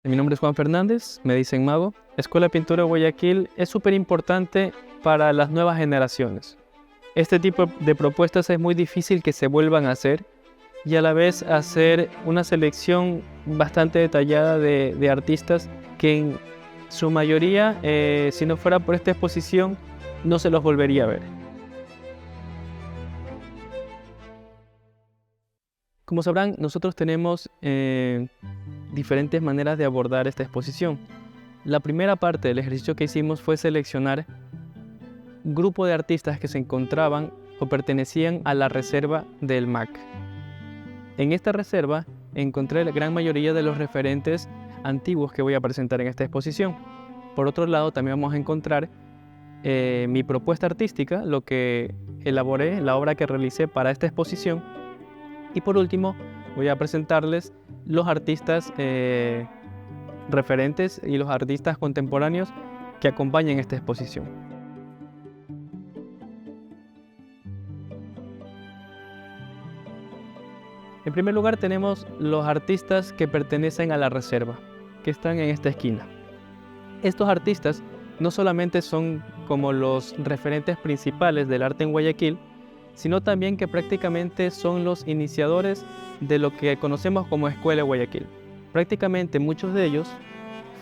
Mi nombre es Juan Fernández, me dicen Mago. Escuela de Pintura de Guayaquil es súper importante para las nuevas generaciones. Este tipo de propuestas es muy difícil que se vuelvan a hacer y a la vez hacer una selección bastante detallada de artistas que en su mayoría, si no fuera por esta exposición, no se los volvería a ver. Como sabrán, nosotros tenemos diferentes maneras de abordar esta exposición. La primera parte del ejercicio que hicimos fue seleccionar un grupo de artistas que se encontraban o pertenecían a la reserva del MAC. En esta reserva encontré la gran mayoría de los referentes antiguos que voy a presentar en esta exposición. Por otro lado, también vamos a encontrar mi propuesta artística, lo que elaboré, la obra que realicé para esta exposición. Y por último, voy a presentarles los artistas referentes y los artistas contemporáneos que acompañan esta exposición. En primer lugar tenemos los artistas que pertenecen a la reserva, que están en esta esquina. Estos artistas no solamente son como los referentes principales del arte en Guayaquil, sino también que prácticamente son los iniciadores de lo que conocemos como Escuela de Guayaquil. Prácticamente muchos de ellos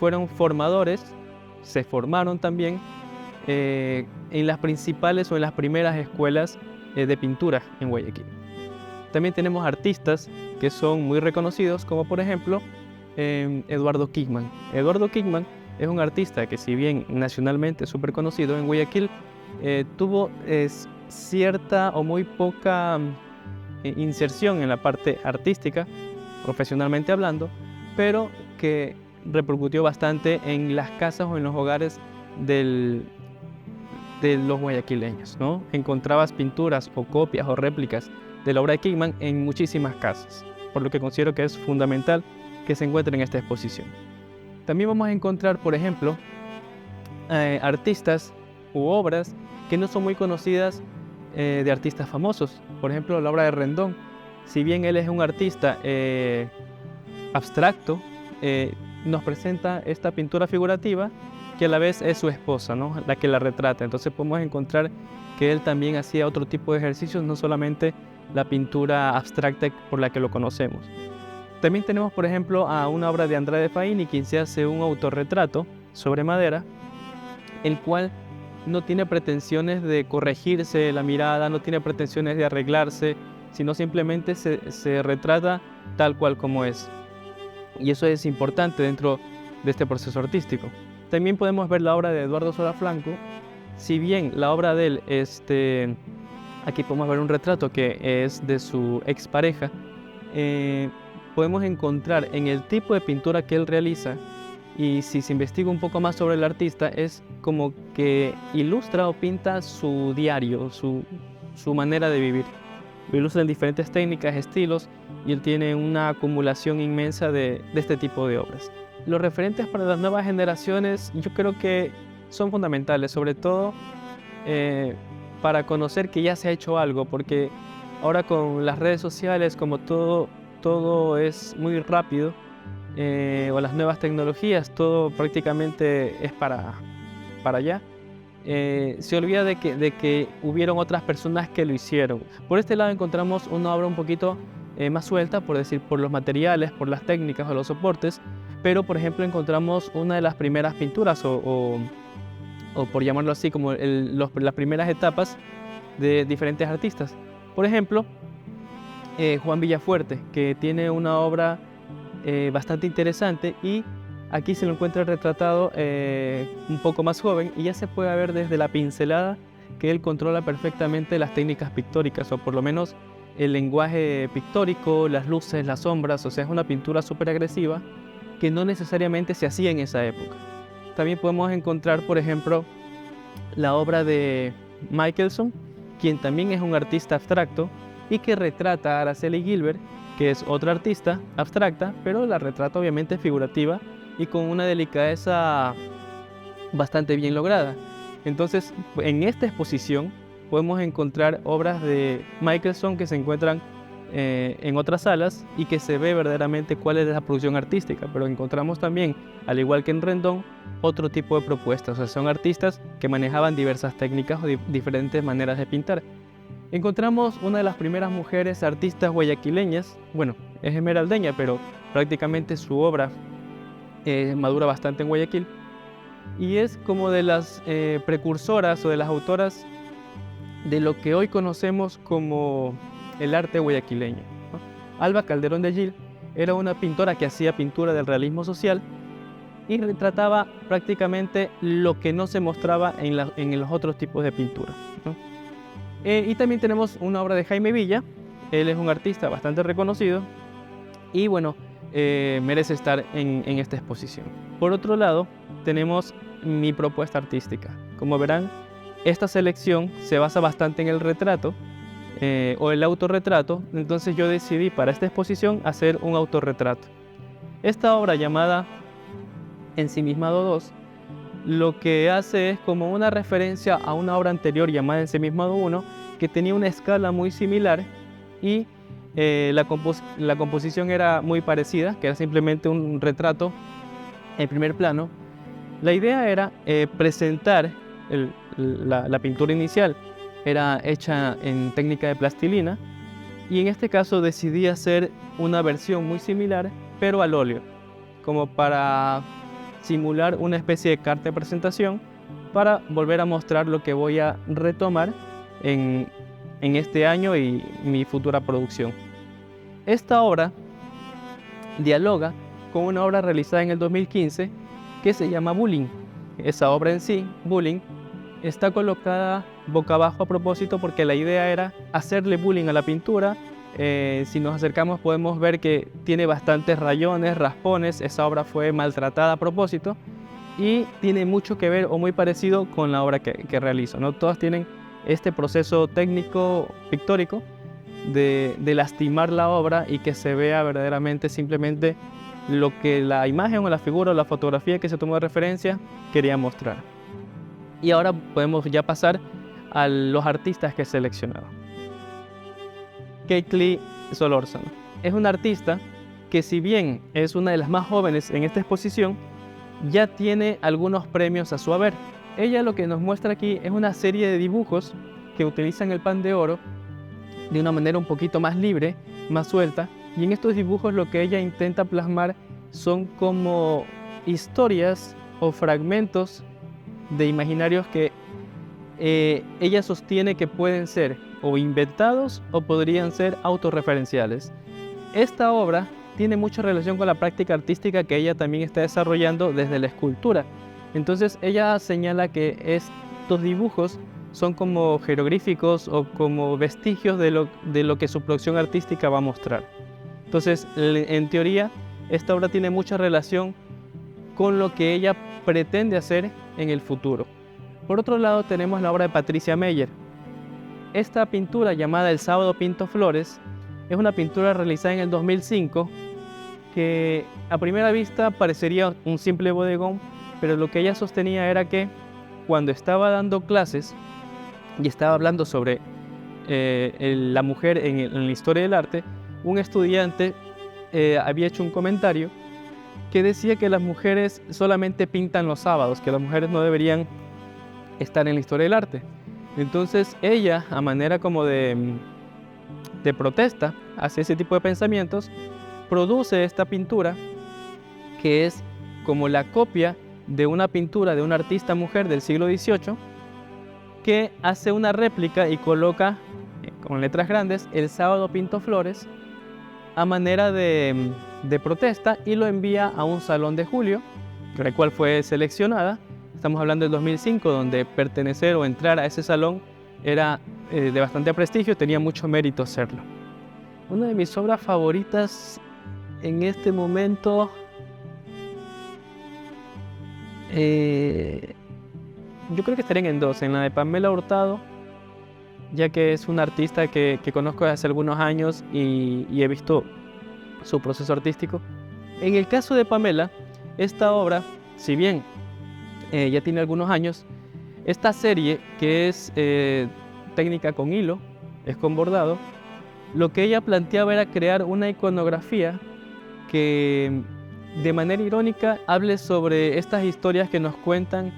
fueron formadores, se formaron también en las principales o en las primeras escuelas de pintura en Guayaquil. También tenemos artistas que son muy reconocidos, como por ejemplo Eduardo Kickman. Eduardo Kickman es un artista que, si bien nacionalmente es súper conocido, en Guayaquil tuvo cierta o muy poca inserción en la parte artística, profesionalmente hablando, pero que repercutió bastante en las casas o en los hogares de los guayaquileños, ¿no? Encontrabas pinturas o copias o réplicas de la obra de Kickman en muchísimas casas, por lo que considero que es fundamental que se encuentre en esta exposición. También vamos a encontrar, por ejemplo, artistas u obras que no son muy conocidas de artistas famosos. Por ejemplo, la obra de Rendón. Si bien él es un artista abstracto, nos presenta esta pintura figurativa que a la vez es su esposa, ¿no? La que la retrata. Entonces podemos encontrar que él también hacía otro tipo de ejercicios, no solamente la pintura abstracta por la que lo conocemos. También tenemos, por ejemplo, a una obra de Andrade Faini, quien se hace un autorretrato sobre madera, el cual no tiene pretensiones de corregirse la mirada, no tiene pretensiones de arreglarse, sino simplemente se retrata tal cual como es. Y eso es importante dentro de este proceso artístico. También podemos ver la obra de Eduardo Solafranco. Si bien la obra de él, aquí podemos ver un retrato que es de su expareja, podemos encontrar en el tipo de pintura que él realiza, y si se investiga un poco más sobre el artista, es como que ilustra o pinta su diario, su manera de vivir. Lo ilustra en diferentes técnicas, estilos, y él tiene una acumulación inmensa de este tipo de obras. Los referentes para las nuevas generaciones yo creo que son fundamentales, sobre todo para conocer que ya se ha hecho algo, porque ahora con las redes sociales, como todo es muy rápido, o las nuevas tecnologías, todo prácticamente es para allá. Se olvida de que hubieron otras personas que lo hicieron. Por este lado encontramos una obra un poquito más suelta, por decir, por los materiales, por las técnicas o los soportes, pero por ejemplo encontramos una de las primeras pinturas o por llamarlo así, como las primeras etapas de diferentes artistas. Por ejemplo, Juan Villafuerte, que tiene una obra bastante interesante, y aquí se lo encuentra retratado un poco más joven, y ya se puede ver desde la pincelada que él controla perfectamente las técnicas pictóricas, o por lo menos el lenguaje pictórico, las luces, las sombras. O sea, es una pintura súper agresiva que no necesariamente se hacía en esa época. También podemos encontrar, por ejemplo, la obra de Michelson, quien también es un artista abstracto y que retrata a Araceli Gilbert, que es otra artista abstracta, pero la retrata obviamente figurativa y con una delicadeza bastante bien lograda. Entonces, en esta exposición podemos encontrar obras de Michelson que se encuentran en otras salas y que se ve verdaderamente cuál es la producción artística, pero encontramos también, al igual que en Rendón, otro tipo de propuestas. O sea, son artistas que manejaban diversas técnicas o diferentes maneras de pintar. Encontramos una de las primeras mujeres artistas guayaquileñas, bueno, es esmeraldeña, pero prácticamente su obra madura bastante en Guayaquil, y es como de las precursoras o de las autoras de lo que hoy conocemos como el arte guayaquileño, ¿no? Alba Calderón de Gil era una pintora que hacía pintura del realismo social y retrataba prácticamente lo que no se mostraba en los otros tipos de pintura, ¿no? Y también tenemos una obra de Jaime Villa. Él es un artista bastante reconocido y bueno, merece estar en esta exposición. Por otro lado, tenemos mi propuesta artística. Como verán, esta selección se basa bastante en el retrato o el autorretrato, entonces yo decidí para esta exposición hacer un autorretrato. Esta obra llamada Ensimismado 2 lo que hace es como una referencia a una obra anterior llamada Ensimismado 1 que tenía una escala muy similar y la composición era muy parecida, que era simplemente un retrato en primer plano. La idea era presentar la pintura inicial, era hecha en técnica de plastilina y en este caso decidí hacer una versión muy similar pero al óleo, como para simular una especie de carta de presentación para volver a mostrar lo que voy a retomar en este año y mi futura producción. Esta obra dialoga con una obra realizada en el 2015 que se llama Bullying. Esa obra en sí, Bullying, está colocada boca abajo a propósito porque la idea era hacerle bullying a la pintura. Si nos acercamos podemos ver que tiene bastantes rayones, raspones. Esa obra fue maltratada a propósito y tiene mucho que ver o muy parecido con la obra que realizo, ¿no? Todas tienen este proceso técnico pictórico de lastimar la obra y que se vea verdaderamente simplemente lo que la imagen o la figura o la fotografía que se tomó de referencia quería mostrar. Y ahora podemos ya pasar a los artistas que he seleccionado. Keikly Solórzano es una artista que, si bien es una de las más jóvenes en esta exposición, ya tiene algunos premios a su haber. Ella lo que nos muestra aquí es una serie de dibujos que utilizan el pan de oro de una manera un poquito más libre, más suelta, y en estos dibujos lo que ella intenta plasmar son como historias o fragmentos de imaginarios que ella sostiene que pueden ser o inventados o podrían ser autorreferenciales. Esta obra tiene mucha relación con la práctica artística que ella también está desarrollando desde la escultura. Entonces ella señala que estos dibujos son como jeroglíficos o como vestigios de lo que su producción artística va a mostrar. Entonces, en teoría, esta obra tiene mucha relación con lo que ella pretende hacer en el futuro. Por otro lado, tenemos la obra de Patricia Meyer. Esta pintura, llamada El sábado pinto flores, es una pintura realizada en el 2005 que a primera vista parecería un simple bodegón, pero lo que ella sostenía era que cuando estaba dando clases y estaba hablando sobre la mujer en la historia del arte, un estudiante había hecho un comentario que decía que las mujeres solamente pintan los sábados, que las mujeres no deberían estar en la historia del arte. Entonces ella, a manera como de protesta hacia ese tipo de pensamientos, produce esta pintura que es como la copia de una pintura de una artista mujer del siglo XVIII que hace una réplica y coloca con letras grandes El sábado pinto flores a manera de protesta y lo envía a un salón de Julio, la cual fue seleccionada. Estamos hablando del 2005, donde pertenecer o entrar a ese salón era de bastante prestigio, tenía mucho mérito hacerlo. Una de mis obras favoritas en este momento, yo creo que estarían en dos, en la de Pamela Hurtado, ya que es una artista que conozco desde hace algunos años y he visto su proceso artístico. En el caso de Pamela, esta obra, si bien ya tiene algunos años, esta serie que es técnica con hilo, es con bordado, lo que ella planteaba era crear una iconografía que de manera irónica hable sobre estas historias que nos cuentan,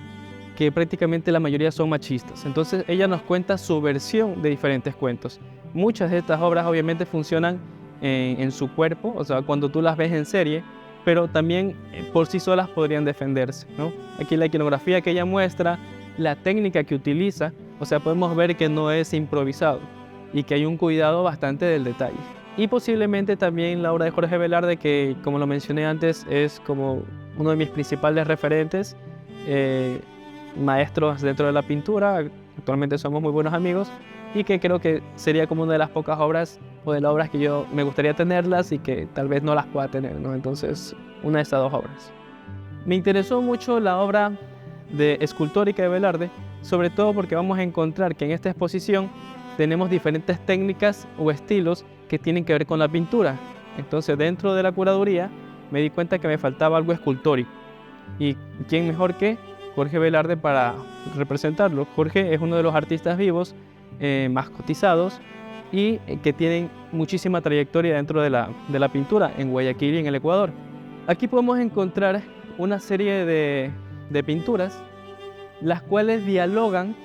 que prácticamente la mayoría son machistas. Entonces ella nos cuenta su versión de diferentes cuentos. Muchas de estas obras obviamente funcionan en su cuerpo, o sea, cuando tú las ves en serie, pero también por sí solas podrían defenderse, ¿no? Aquí la iconografía que ella muestra, la técnica que utiliza, o sea, podemos ver que no es improvisado y que hay un cuidado bastante del detalle. Y posiblemente también la obra de Jorge Velarde, que como lo mencioné antes, es como uno de mis principales referentes, maestros dentro de la pintura. Actualmente somos muy buenos amigos y que creo que sería como una de las pocas obras o de las obras que yo me gustaría tenerlas y que tal vez no las pueda tener, ¿no? Entonces, una de estas dos obras. Me interesó mucho la obra escultórica de Velarde, sobre todo porque vamos a encontrar que en esta exposición tenemos diferentes técnicas o estilos que tienen que ver con la pintura. Entonces, dentro de la curaduría me di cuenta que me faltaba algo escultórico. ¿Y quién mejor que Jorge Velarde para representarlo? Jorge es uno de los artistas vivos más cotizados y que tienen muchísima trayectoria dentro de la pintura en Guayaquil y en el Ecuador. Aquí podemos encontrar una serie de pinturas, las cuales dialogan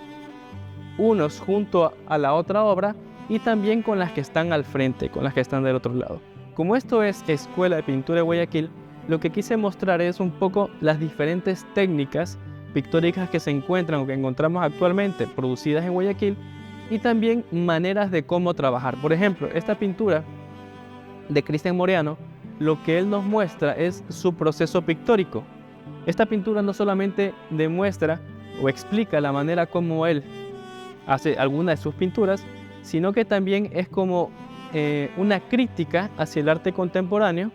unos junto a la otra obra y también con las que están al frente, con las que están del otro lado. Como esto es Escuela de Pintura de Guayaquil, lo que quise mostrar es un poco las diferentes técnicas pictóricas que se encuentran o que encontramos actualmente producidas en Guayaquil y también maneras de cómo trabajar. Por ejemplo, esta pintura de Cristian Moreano, lo que él nos muestra es su proceso pictórico. Esta pintura no solamente demuestra o explica la manera como él hace alguna de sus pinturas, sino que también es como una crítica hacia el arte contemporáneo,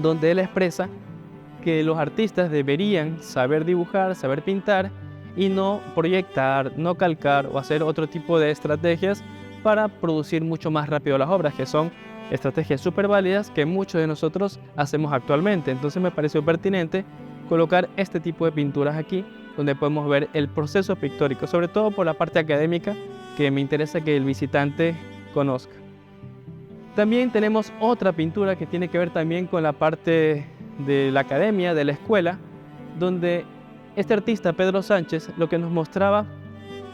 donde él expresa que los artistas deberían saber dibujar, saber pintar y no proyectar, no calcar o hacer otro tipo de estrategias para producir mucho más rápido las obras, que son estrategias súper válidas que muchos de nosotros hacemos actualmente. Entonces me pareció pertinente colocar este tipo de pinturas aquí, donde podemos ver el proceso pictórico, sobre todo por la parte académica que me interesa que el visitante conozca. También tenemos otra pintura que tiene que ver también con la parte de la academia, de la escuela, donde este artista, Pedro Sánchez, lo que nos mostraba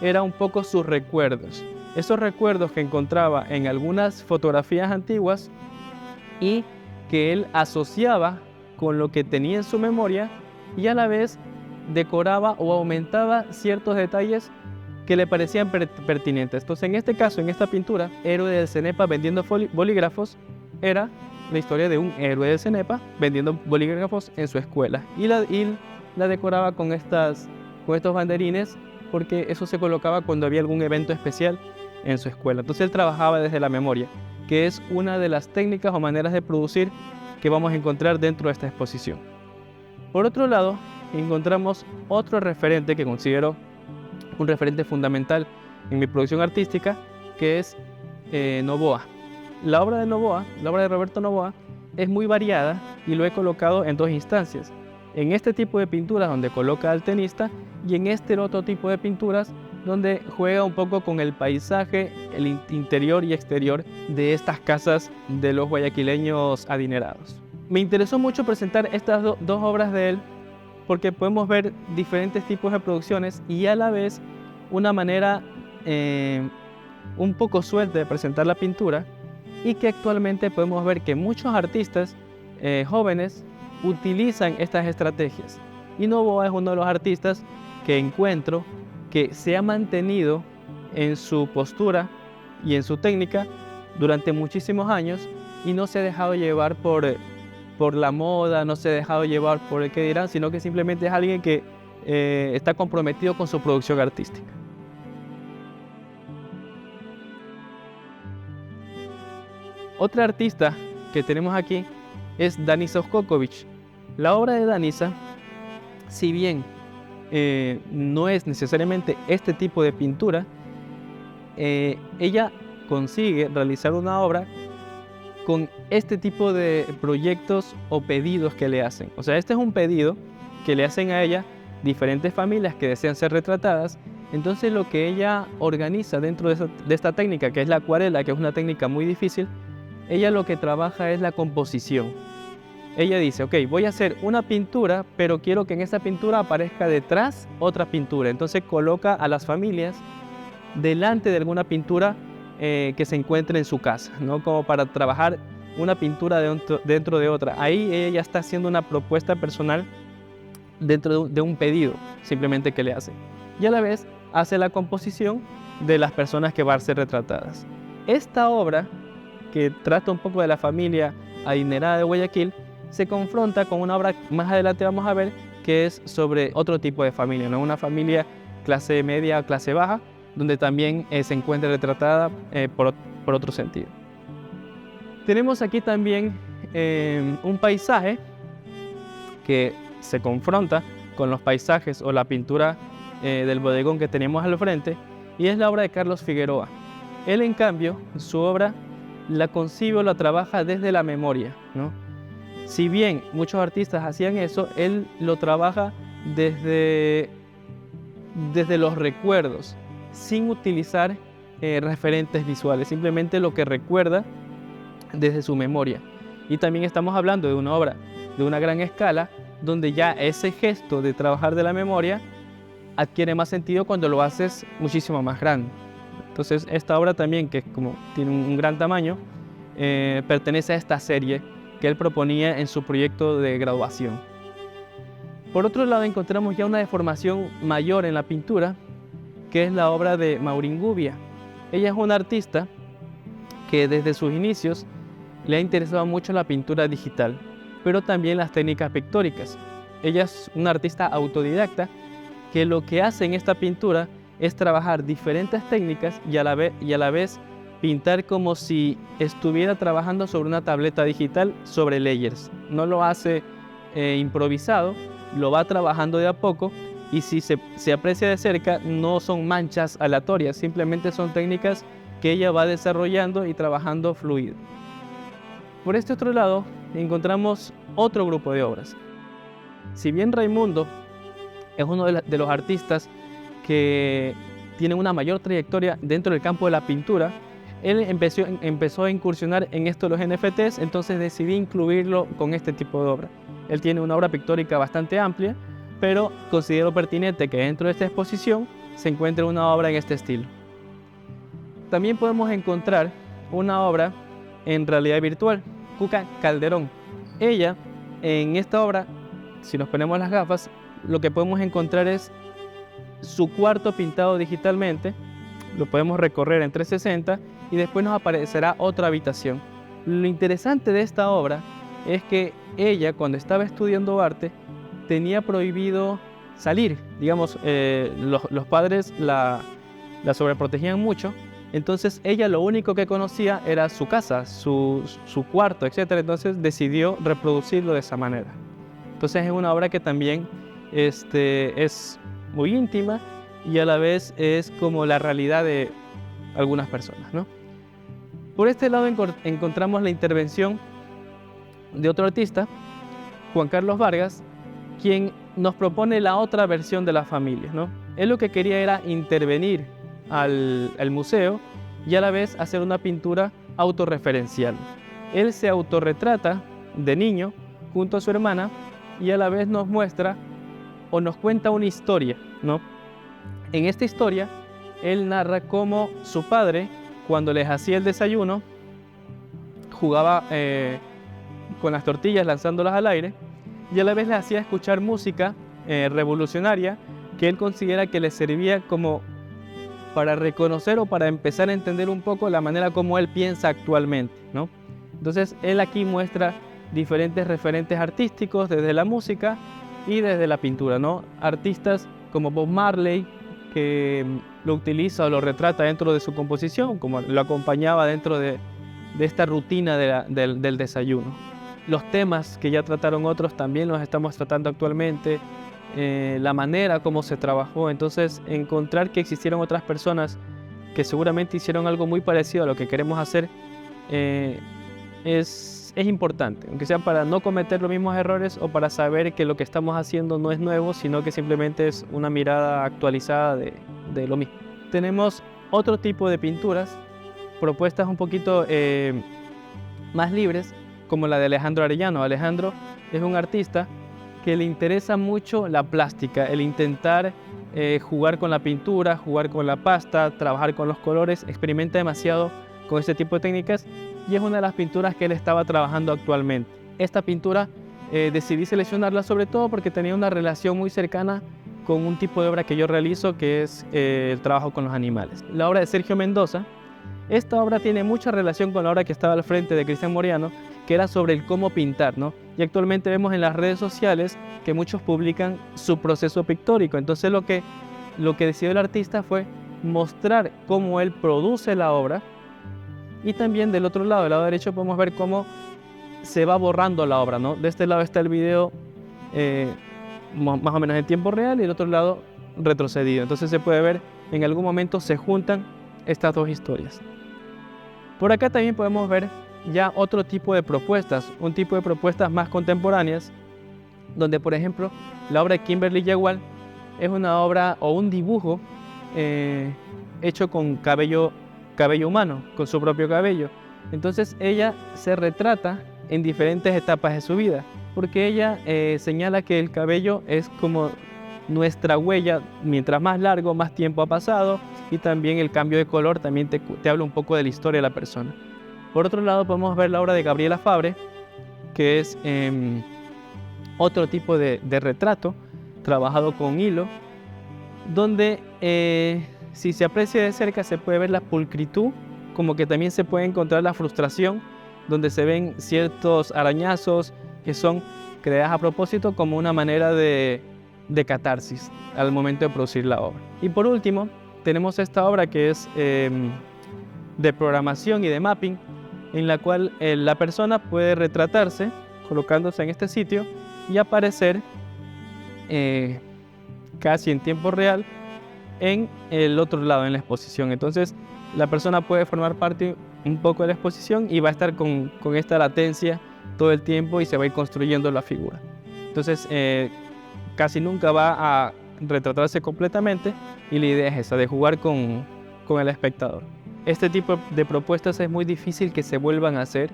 era un poco sus recuerdos. Esos recuerdos que encontraba en algunas fotografías antiguas y que él asociaba con lo que tenía en su memoria y a la vez decoraba o aumentaba ciertos detalles que le parecían pertinentes. Entonces, en este caso, en esta pintura, Héroe del Cenepa vendiendo bolígrafos, era la historia de un héroe del Cenepa vendiendo bolígrafos en su escuela. Y la decoraba con estos banderines, porque eso se colocaba cuando había algún evento especial en su escuela. Entonces él trabajaba desde la memoria, que es una de las técnicas o maneras de producir que vamos a encontrar dentro de esta exposición. Por otro lado, encontramos otro referente que considero un referente fundamental en mi producción artística, que es Novoa. La obra de Roberto Novoa, es muy variada y lo he colocado en dos instancias. En este tipo de pinturas donde coloca al tenista y en este otro tipo de pinturas donde juega un poco con el paisaje, el interior y exterior de estas casas de los guayaquileños adinerados. Me interesó mucho presentar estas dos obras de él porque podemos ver diferentes tipos de producciones y a la vez una manera un poco suelta de presentar la pintura, y que actualmente podemos ver que muchos artistas jóvenes utilizan estas estrategias. Y Novoa es uno de los artistas que encuentro que se ha mantenido en su postura y en su técnica durante muchísimos años y no se ha dejado llevar por la moda, no se ha dejado llevar por el que dirán, sino que simplemente es alguien que está comprometido con su producción artística. Otra artista que tenemos aquí es Danisa Oscokovich. La obra de Danisa, si bien no es necesariamente este tipo de pintura, ella consigue realizar una obra con este tipo de proyectos o pedidos que le hacen. O sea, este es un pedido que le hacen a ella diferentes familias que desean ser retratadas Entonces lo que ella organiza dentro de esta técnica, que es la acuarela, que es una técnica muy difícil, ella lo que trabaja es la composición. Ella dice, ok, voy a hacer una pintura, pero quiero que en esa pintura aparezca detrás otra pintura. Entonces coloca a las familias delante de alguna pintura que se encuentre en su casa, ¿no? Como para trabajar una pintura dentro de otra. Ahí ella ya está haciendo una propuesta personal dentro de un pedido, simplemente que le hace. Y a la vez hace la composición de las personas que van a ser retratadas. Esta obra, que trata un poco de la familia adinerada de Guayaquil, se confronta con una obra que más adelante vamos a ver, que es sobre otro tipo de familia, ¿no? Una familia clase media o clase baja, donde también se encuentra retratada por otro sentido. Tenemos aquí también un paisaje que se confronta con los paisajes o la pintura del bodegón que tenemos al frente, y es la obra de Carlos Figueroa. Él, en cambio, su obra la concibe o la trabaja desde la memoria, ¿no? Si bien muchos artistas hacían eso, él lo trabaja desde los recuerdos, sin utilizar referentes visuales, simplemente lo que recuerda desde su memoria. Y también estamos hablando de una obra de una gran escala, donde ya ese gesto de trabajar de la memoria adquiere más sentido cuando lo haces muchísimo más grande. Entonces esta obra también, que como tiene un gran tamaño, pertenece a esta serie que él proponía en su proyecto de graduación. Por otro lado, encontramos ya una deformación mayor en la pintura, que es la obra de Maurín Gubia. Ella es una artista que desde sus inicios le ha interesado mucho la pintura digital, pero también las técnicas pictóricas. Ella es una artista autodidacta que lo que hace en esta pintura es trabajar diferentes técnicas y a la vez pintar como si estuviera trabajando sobre una tableta digital sobre layers. No lo hace improvisado, lo va trabajando de a poco, y si se aprecia de cerca no son manchas aleatorias, simplemente son técnicas que ella va desarrollando y trabajando fluido. Por este otro lado encontramos otro grupo de obras. Si bien Raimundo es uno de los artistas que tienen una mayor trayectoria dentro del campo de la pintura, él empezó a incursionar en esto de los NFTs, entonces decidí incluirlo con este tipo de obra. Él tiene una obra pictórica bastante amplia, pero considero pertinente que dentro de esta exposición se encuentre una obra en este estilo. También podemos encontrar una obra en realidad virtual, Cuca Calderón. Ella, en esta obra, si nos ponemos las gafas, lo que podemos encontrar es su cuarto pintado digitalmente. Lo podemos recorrer en 360 y después nos aparecerá otra habitación. Lo interesante de esta obra es que ella, cuando estaba estudiando arte, tenía prohibido salir. Digamos, los padres la sobreprotegían mucho. Entonces ella lo único que conocía era su casa, su cuarto, etc. Entonces decidió reproducirlo de esa manera. Entonces es una obra que también es muy íntima y a la vez es como la realidad de algunas personas, ¿no? Por este lado encontramos la intervención de otro artista, Juan Carlos Vargas, quien nos propone la otra versión de las familias, ¿no? Él lo que quería era intervenir al museo y a la vez hacer una pintura autorreferencial. Él se autorretrata de niño junto a su hermana y a la vez nos muestra o nos cuenta una historia, ¿no? En esta historia, él narra cómo su padre, cuando les hacía el desayuno, jugaba con las tortillas lanzándolas al aire y a la vez les hacía escuchar música revolucionaria que él considera que le servía como para reconocer o para empezar a entender un poco la manera como él piensa actualmente, ¿no? Entonces, él aquí muestra diferentes referentes artísticos desde la música y desde la pintura, ¿no? Artistas como Bob Marley, que lo utiliza o lo retrata dentro de su composición, como lo acompañaba dentro de esta rutina del desayuno. Los temas que ya trataron otros también los estamos tratando actualmente, la manera como se trabajó. Entonces, encontrar que existieron otras personas que seguramente hicieron algo muy parecido a lo que queremos hacer es importante, aunque sea para no cometer los mismos errores o para saber que lo que estamos haciendo no es nuevo, sino que simplemente es una mirada actualizada de de lo mismo. Tenemos otro tipo de pinturas, propuestas un poquito más libres, como la de Alejandro Arellano. Alejandro es un artista que le interesa mucho la plástica, el intentar jugar con la pintura, jugar con la pasta, trabajar con los colores, experimenta demasiado con este tipo de técnicas y es una de las pinturas que él estaba trabajando actualmente. Esta pintura decidí seleccionarla sobre todo porque tenía una relación muy cercana con un tipo de obra que yo realizo, que es el trabajo con los animales. La obra de Sergio Mendoza. Esta obra tiene mucha relación con la obra que estaba al frente de Cristian Moreano, que era sobre el cómo pintar, ¿no? Y actualmente vemos en las redes sociales que muchos publican su proceso pictórico. Entonces lo que decidió el artista fue mostrar cómo él produce la obra, y también del otro lado, del lado derecho, podemos ver cómo se va borrando la obra, ¿no? De este lado está el video más o menos en tiempo real y del otro lado retrocedido. Entonces se puede ver, en algún momento se juntan estas dos historias. Por acá también podemos ver ya otro tipo de propuestas, un tipo de propuestas más contemporáneas, donde por ejemplo la obra de Kimberly Yagual es una obra o un dibujo hecho con cabello humano, con su propio cabello. Entonces ella se retrata en diferentes etapas de su vida, porque ella señala que el cabello es como nuestra huella, mientras más largo, más tiempo ha pasado, y también el cambio de color también te habla un poco de la historia de la persona. Por otro lado podemos ver la obra de Gabriela Fabre, que es otro tipo de retrato trabajado con hilo, donde si se aprecia de cerca se puede ver la pulcritud, como que también se puede encontrar la frustración, donde se ven ciertos arañazos que son creadas a propósito como una manera de catarsis al momento de producir la obra. Y por último tenemos esta obra que es de programación y de mapping, en la cual la persona puede retratarse colocándose en este sitio y aparecer casi en tiempo real en el otro lado, en la exposición. Entonces la persona puede formar parte un poco de la exposición y va a estar con esta latencia todo el tiempo y se va a ir construyendo la figura. Entonces casi nunca va a retratarse completamente y la idea es esa, de jugar con el espectador. Este tipo de propuestas es muy difícil que se vuelvan a hacer,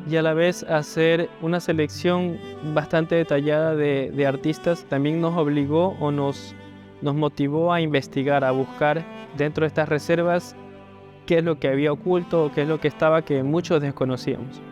y a la vez hacer una selección bastante detallada de artistas también nos obligó o nos motivó a investigar, a buscar dentro de estas reservas qué es lo que había oculto o qué es lo que estaba que muchos desconocíamos.